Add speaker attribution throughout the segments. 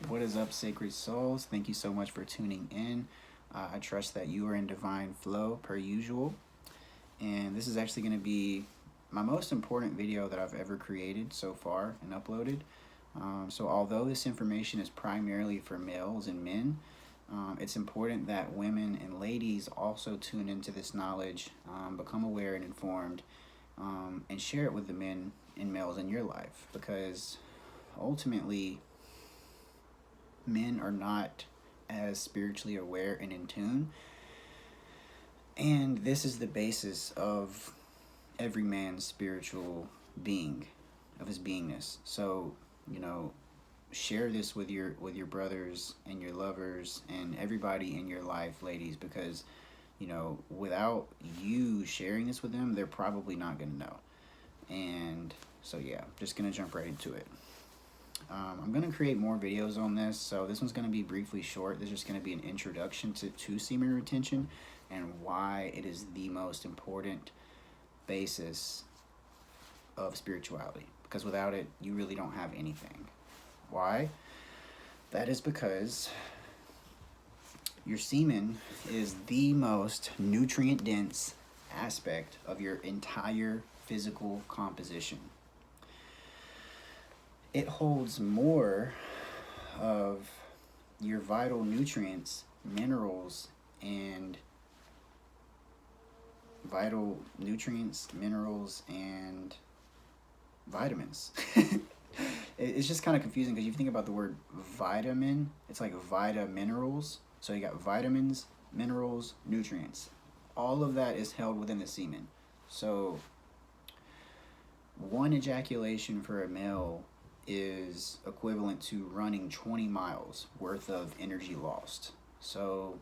Speaker 1: What is up, sacred souls? Thank you so much for tuning in. I trust that you are in divine flow per usual. And this is actually going to be my most important video that I've ever created so far and uploaded. So although this information is primarily for males and men, it's important that women and ladies also tune into this knowledge, become aware and informed, and share it with the men and males in your life, because ultimately men are not as spiritually aware and in tune, and this is the basis of every man's spiritual being, of his beingness. So share this with your brothers and your lovers and everybody in your life, ladies, because without you sharing this with them, they're probably not going to know. And so yeah, just gonna jump right into it. I'm going to create more videos on this, so this one's going to be briefly short. This is just going to be an introduction to semen retention and why it is the most important basis of spirituality, because without it, you really don't have anything. Why? That is because your semen is the most nutrient-dense aspect of your entire physical composition. It holds more of your vital nutrients, minerals, and vitamins. It's just kind of confusing because you think about the word vitamin, it's like vita minerals. So you got vitamins, minerals, nutrients. All of that is held within the semen. So one ejaculation for a male is equivalent to running 20 miles worth of energy lost. So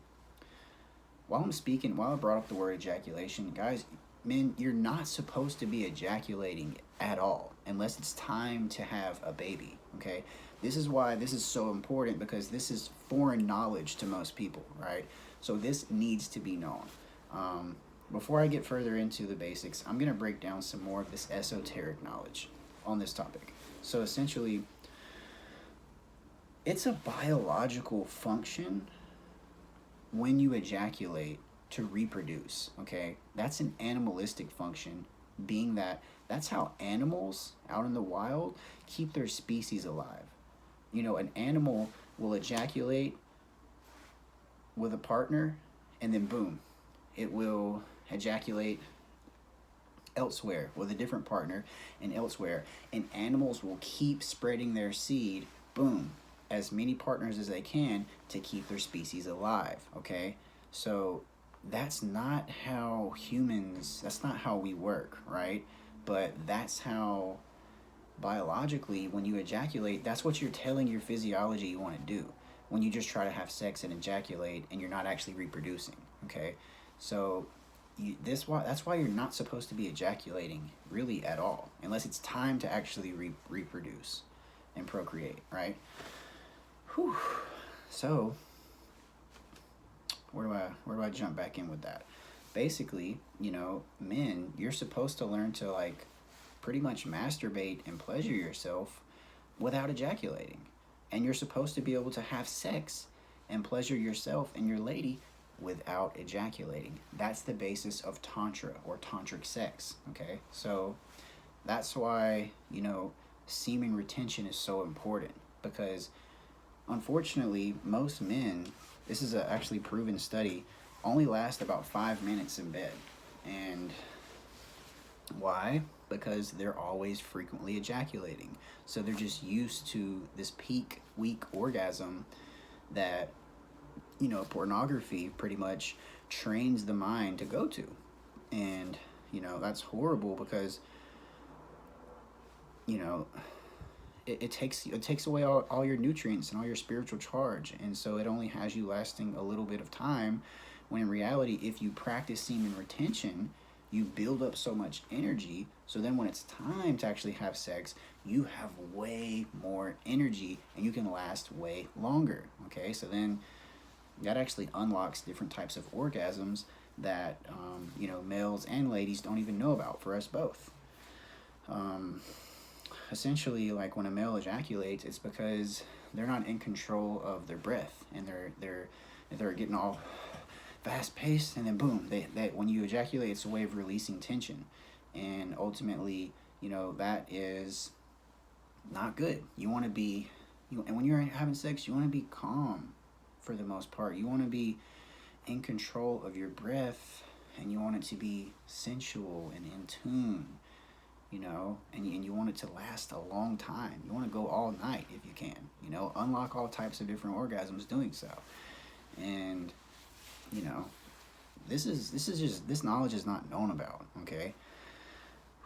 Speaker 1: while I brought up the word ejaculation, guys, men, you're not supposed to be ejaculating at all unless it's time to have a baby, okay? This is why this is so important, because this is foreign knowledge to most people, right? So this needs to be known. Before I get further into the basics, I'm going to break down some more of this esoteric knowledge on this topic. So essentially, it's a biological function when you ejaculate to reproduce, okay? That's an animalistic function, being that that's how animals out in the wild keep their species alive. An animal will ejaculate with a partner, and then boom, it will ejaculate elsewhere with a different partner and elsewhere, and animals will keep spreading their seed, boom, as many partners as they can to keep their species alive, okay? So that's not how we work, right? But that's how biologically, when you ejaculate, that's what you're telling your physiology you want to do when you just try to have sex and ejaculate and you're not actually reproducing, okay? So that's why you're not supposed to be ejaculating really at all, unless it's time to actually reproduce and procreate, right? Whew. So where do I jump back in with that? Basically, men, you're supposed to learn to pretty much masturbate and pleasure yourself without ejaculating, and you're supposed to be able to have sex and pleasure yourself and your lady without ejaculating. That's the basis of tantra or tantric sex, okay? So that's why semen retention is so important, because unfortunately most men, this is a actually proven study, only last about 5 minutes in bed. And why? Because they're always frequently ejaculating, so they're just used to this peak weak orgasm that pornography pretty much trains the mind to go to. And that's horrible, because it takes away all your nutrients and all your spiritual charge, and so it only has you lasting a little bit of time, when in reality, if you practice semen retention, you build up so much energy, so then when it's time to actually have sex, you have way more energy and you can last way longer, okay? So then that actually unlocks different types of orgasms that males and ladies don't even know about, for us both. Essentially, like when a male ejaculates, it's because they're not in control of their breath, and they're getting all fast paced, and then boom, they when you ejaculate, it's a way of releasing tension, and ultimately, that is not good. You want to be, and when you're having sex, you want to be calm for the most part. You want to be in control of your breath, and you want it to be sensual and in tune, and you want it to last a long time. You want to go all night if you can, unlock all types of different orgasms doing so. And, this knowledge is not known about, okay?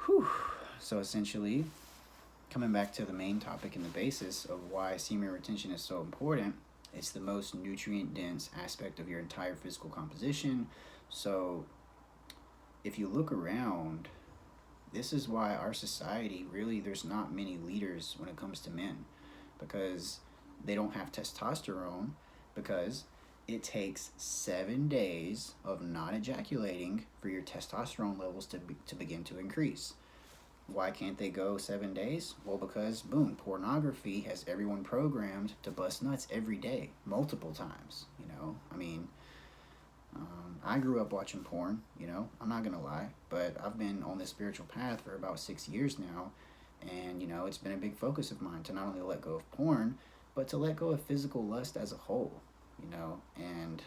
Speaker 1: Whew. So essentially, coming back to the main topic and the basis of why semen retention is so important, it's the most nutrient dense aspect of your entire physical composition. So if you look around, this is why our society, really, there's not many leaders when it comes to men, because they don't have testosterone, because it takes 7 days of not ejaculating for your testosterone levels to begin to increase. Why can't they go 7 days? Well, because, boom, pornography has everyone programmed to bust nuts every day, multiple times, I grew up watching porn, I'm not gonna lie, but I've been on this spiritual path for about 6 years now, and, it's been a big focus of mine to not only let go of porn, but to let go of physical lust as a whole, and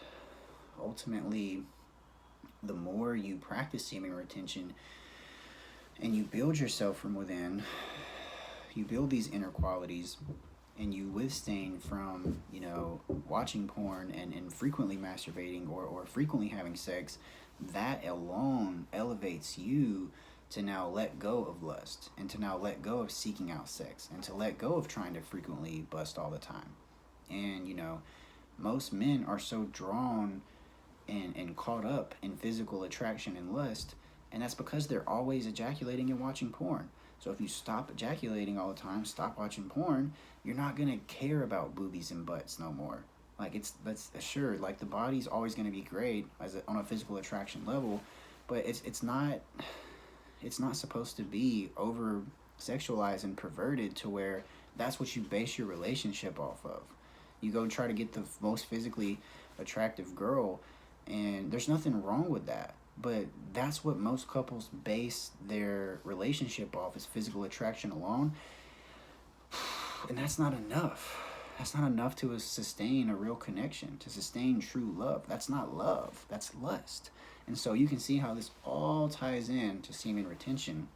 Speaker 1: ultimately, the more you practice semen retention and you build yourself from within, you build these inner qualities, and you withstand from, watching porn and frequently masturbating or frequently having sex, that alone elevates you to now let go of lust, and to now let go of seeking out sex, and to let go of trying to frequently bust all the time. And, most men are so drawn and caught up in physical attraction and lust, and that's because they're always ejaculating and watching porn. So if you stop ejaculating all the time, stop watching porn, you're not gonna care about boobies and butts no more. Like, that's assured. Like, the body's always gonna be great on a physical attraction level, but it's not supposed to be over sexualized and perverted to where that's what you base your relationship off of. You go try to get the most physically attractive girl, and there's nothing wrong with that. But that's what most couples base their relationship off, is physical attraction alone. And that's not enough. That's not enough to sustain a real connection, to sustain true love. That's not love. That's lust. And so you can see how this all ties in to semen retention.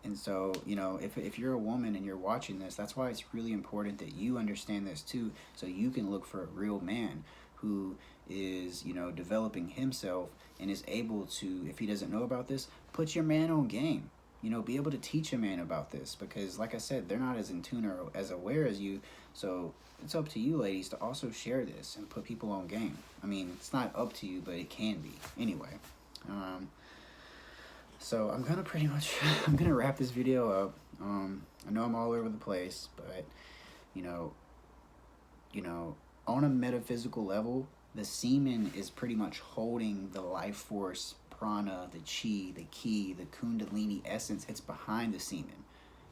Speaker 1: And so, if you're a woman and you're watching this, that's why it's really important that you understand this too, so you can look for a real man who is, developing himself and is able to, if he doesn't know about this, put your man on game. Be able to teach a man about this, because, like I said, they're not as in tune or as aware as you. So it's up to you, ladies, to also share this and put people on game. I mean, it's not up to you, but it can be. Anyway, so I'm gonna wrap this video up. I know I'm all over the place, but on a metaphysical level, the semen is pretty much holding the life force, prana, the chi, the ki, the kundalini essence. It's behind the semen.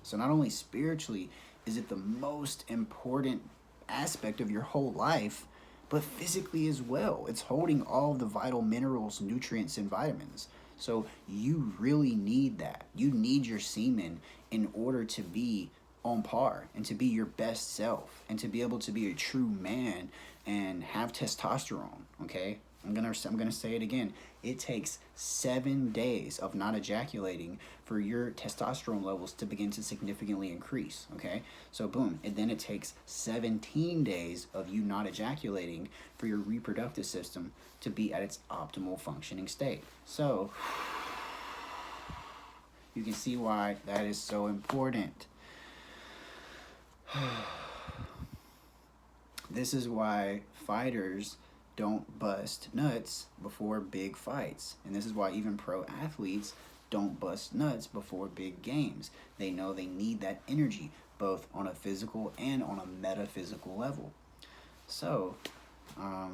Speaker 1: So not only spiritually is it the most important aspect of your whole life, but physically as well. It's holding all the vital minerals, nutrients, and vitamins. So you really need that. You need your semen in order to be on par and to be your best self and to be able to be a true man and have testosterone. Okay, I'm gonna say it again. It takes 7 days of not ejaculating for your testosterone levels to begin to significantly increase. Okay, so boom, and then it takes 17 days of you not ejaculating for your reproductive system to be at its optimal functioning state. So you can see why that is so important. This is why fighters don't bust nuts before big fights. And this is why even pro athletes don't bust nuts before big games. They know they need that energy, both on a physical and on a metaphysical level. So, I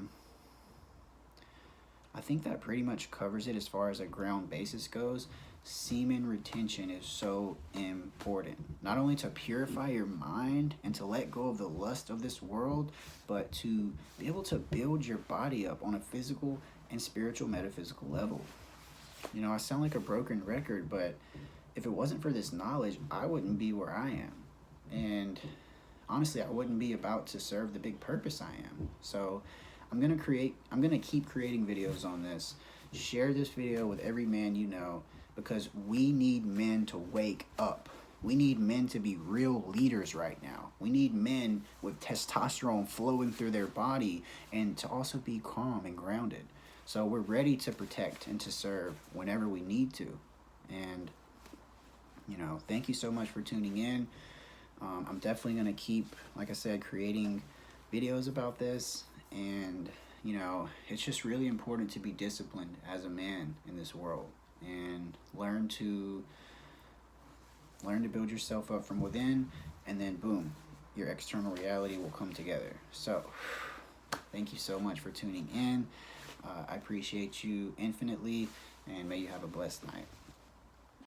Speaker 1: think that pretty much covers it as far as a ground basis goes. semen retention is so important. Not only to purify your mind and to let go of the lust of this world, but to be able to build your body up on a physical and spiritual metaphysical level. You know, I sound like a broken record, but if it wasn't for this knowledge, I wouldn't be where I am. And honestly, I wouldn't be about to serve the big purpose I am. So I'm gonna keep creating videos on this. Share this video with every man you know, because we need men to wake up. We need men to be real leaders right now. We need men with testosterone flowing through their body and to also be calm and grounded. So we're ready to protect and to serve whenever we need to. And, you know, thank you so much for tuning in. I'm definitely going to keep, like I said, creating videos about this. And, you know, it's just really important to be disciplined as a man in this world and learn to build yourself up from within, and then boom, your external reality will come together. So thank you so much for tuning in. I appreciate you infinitely, and may you have a blessed night.